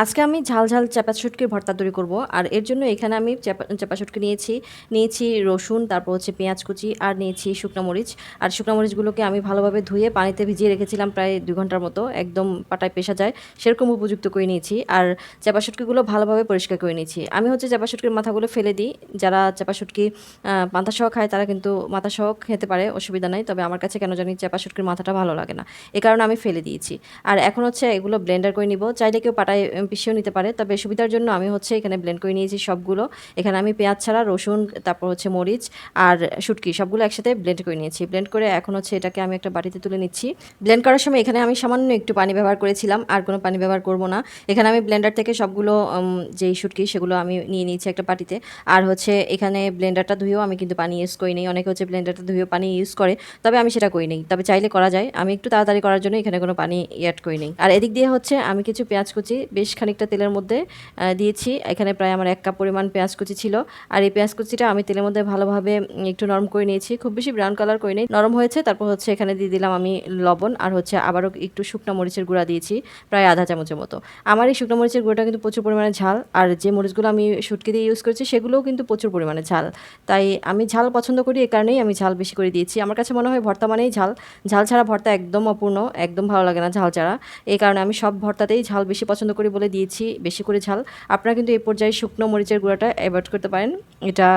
আজকে আমি ঝাল ঝাল চাপা শুটকির ভর্তা তৈরি করব। আর এর জন্য এখানে আমি চাপা শুটকি নিয়েছি রসুন, তারপর হচ্ছে পেঁয়াজ কুচি, আর নিয়েছি শুকনো মরিচ। আর শুকনো মরিচগুলোকে আমি ভালোভাবে ধুয়ে পানিতে ভিজিয়ে রেখেছিলাম প্রায় 2 ঘন্টার মতো, একদম পাটায় পেশা যায় সেরকম উপযুক্ত করে নিয়েছি। আর চাপা শুটকিগুলো ভালোভাবে পরিষ্কার করে নিয়েছি। আমি হচ্ছে চাপা শুটকির মাথাগুলো ফেলে দিই। যারা চাপা শুটকি মাথা সহ খায় তারা কিন্তু মাথা সহ খেতে পারে, অসুবিধা নাই। তবে আমার কাছে কেন জানি চাপা শুটকির মাথাটা ভালো লাগে না, এ কারণে আমি ফেলে দিয়েছি। আর এখন হচ্ছে এগুলো ব্লেন্ডার করে নিব। চাইলে কেউ পাটায় পিষেও নিতে পারে, তবে সুবিধার জন্য আমি হচ্ছে এখানে ব্লেন্ড করে নিয়েছি সবগুলো। এখানে আমি পেঁয়াজ ছাড়া রসুন, তারপর হচ্ছে মরিচ আর শুটকি সবগুলো একসাথে ব্লেন্ড করে নিয়েছি। ব্লেন্ড করে এখন হচ্ছে এটাকে আমি একটা বাটিতে তুলে নিচ্ছি। ব্লেন্ড করার সময় এখানে আমি সামান্য একটু পানি ব্যবহার করেছিলাম, আর কোনো পানি ব্যবহার করব না। এখানে আমি ব্লেন্ডার থেকে সবগুলো যেই শুটকি সেগুলো আমি নিয়ে নিয়েছি একটা বাটিতে। আর হচ্ছে এখানে ব্লেন্ডারটা ধুয়েও আমি কিন্তু পানি ইউজ করি নিই। অনেকে হচ্ছে ব্লেন্ডারটা ধুয়েও পানি ইউজ করে, তবে আমি সেটা করি নিই। তবে চাইলে করা যায়, আমি একটু তাড়াতাড়ি করার জন্য এখানে কোনো পানি অ্যাড করি নিই। আর এদিক দিয়ে হচ্ছে আমি কিছু পেঁয়াজ কুচি বেশ খানিকটা তেলের মধ্যে দিয়েছি। এখানে প্রায় আমার 1 কাপ পরিমাণ পেঁয়াজ কুচি ছিল। আর এই পেঁয়াজ কুচিটা আমি তেলের মধ্যে ভালোভাবে একটু নরম করে নিয়েছি, খুব বেশি ব্রাউন কালার করে নিই, নরম হয়েছে। তারপর হচ্ছে এখানে দিয়ে দিলাম আমি লবণ, আর হচ্ছে আবারও একটু শুকনো মরিচের গুঁড়া দিয়েছি প্রায় আধা চামচের মতো। আমার এই শুকনো মরিচের গুঁড়োটা কিন্তু প্রচুর পরিমাণে ঝাল, আর যে মরিচগুলো আমি শুটকি দিয়ে ইউজ করেছি সেগুলোও কিন্তু প্রচুর পরিমাণে ঝাল। তাই আমি ঝাল পছন্দ করি, এই কারণেই আমি ঝাল বেশি করে দিয়েছি। আমার কাছে মনে হয় ভর্তা মানেই ঝাল, ঝাল ছাড়া ভর্তা একদম অপূর্ণ, একদম ভালো লাগে না ঝাল ছাড়া। এই কারণে আমি সব ভর্তাতেই ঝাল বেশি পছন্দ করি বলে দিয়েছি বেশি করে ঝাল। আপনারা কিন্তু এই পর্যায়ে শুকনো মরিচের গুঁড়াটা অ্যাভয়েড করতে পারেন, এটা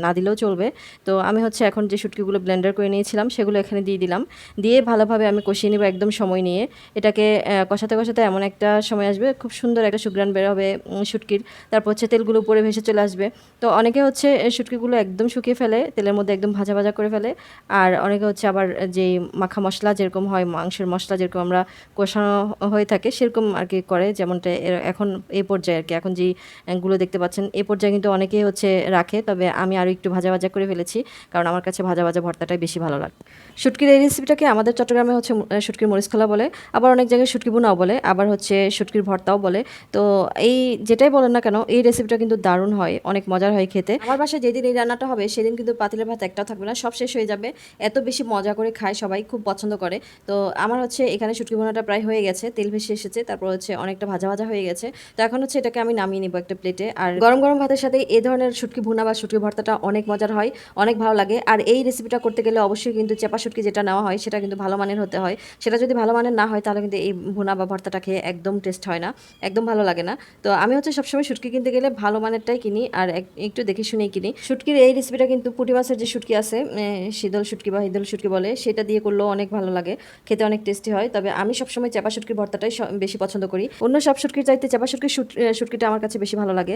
না দিলেও চলবে। তো আমি হচ্ছে এখন যে শুটকিগুলো ব্লেন্ডার করে নিয়েছিলাম সেগুলো এখানে দিয়ে দিলাম। দিয়ে ভালোভাবে আমি কষিয়ে নেব একদম সময় নিয়ে। এটাকে কষাতে কষাতে এমন একটা সময় আসবে, খুব সুন্দর একটা সুঘ্রাণ বের হবে শুটকির। তারপর হচ্ছে তেলগুলো উপরে ভেসে চলে আসবে। তো অনেকে হচ্ছে শুটকিগুলো একদম শুকিয়ে ফেলে, তেলের মধ্যে একদম ভাজা ভাজা করে ফেলে। আর অনেকে হচ্ছে আবার যেই মাখা মশলা যেরকম হয়, মাংসের মশলা যেরকম আমরা কষানো হয়ে থাকে সেরকম আর কি করে, যেমনটা এখন এই পর্যায়ে আর কি, এখন যেই গুলো দেখতে পাচ্ছেন এই পর্যায়ে কিন্তু অনেকেই হচ্ছে রাখে। তবে আমি আরও একটু ভাজা ভাজা করে ফেলেছি, কারণ আমার কাছে ভাজা ভাজা ভর্তাটাই বেশি ভালো লাগে। শুটকির এই রেসিপিটাকে আমাদের চট্টগ্রামে হচ্ছে শুটকির মরিচ খোলা বলে, আবার অনেক জায়গায় শুটকি ভুনাও বলে, আবার হচ্ছে শুটকির ভর্তাও বলে। তো এই যেটাই বলেন না কেন এই রেসিপিটা কিন্তু দারুণ হয়, অনেক মজার হয় খেতে। আমার বাসায় যেদিন এই রান্নাটা হবে সেদিন কিন্তু পাতিলের ভাত একটাও থাকবে না, সব শেষ হয়ে যাবে। এত বেশি মজা করে খায় সবাই, খুব পছন্দ করে। তো আমার হচ্ছে এখানে শুটকি ভুনাটা প্রায় হয়ে গেছে, তেল ভেসে এসেছে, তারপর হচ্ছে অনেকটা ভাজা ভাজা হয়ে গেছে। তো এখন হচ্ছে এটাকে আমি নামিয়ে নিব একটা প্লেটে। আর গরম গরম ভাতের সাথে এই ধরনের শুটকি ভুনা বা শুটকি ভর্তাটা অনেক মজার হয়, অনেক ভালো লাগে। আর এই রেসিপিটা করতে গেলে অবশ্যই কিন্তু চেপা শুটকি যেটা নেওয়া হয় সেটা কিন্তু ভালো মানের হতে হয়। সেটা যদি ভালো মানের না হয় তাহলে কিন্তু এই ভুনা বা ভর্তাটা খেয়ে একদম টেস্ট হয় না, একদম ভালো লাগে না। তো আমি হচ্ছে সবসময় শুটকি কিনতে গেলে ভালো মানেরটাই কিনি, আর একটু দেখে শুনেই কিনি। শুটকির এই রেসিপিটা কিন্তু পুঁটি মাছের যে শুটকি আছে, শীতল শুটকি বা হিদল শুটকি বলে, সেটা দিয়ে করলেও অনেক ভালো লাগে, খেতে অনেক টেস্টি হয়। তবে আমি সবসময় চাপা শুটকির ভর্তাটাই বেশি পছন্দ করি। অন্য সব শুটকির চাইতে চাপা শুটকিটা আমার কাছে বেশি ভালো লাগে।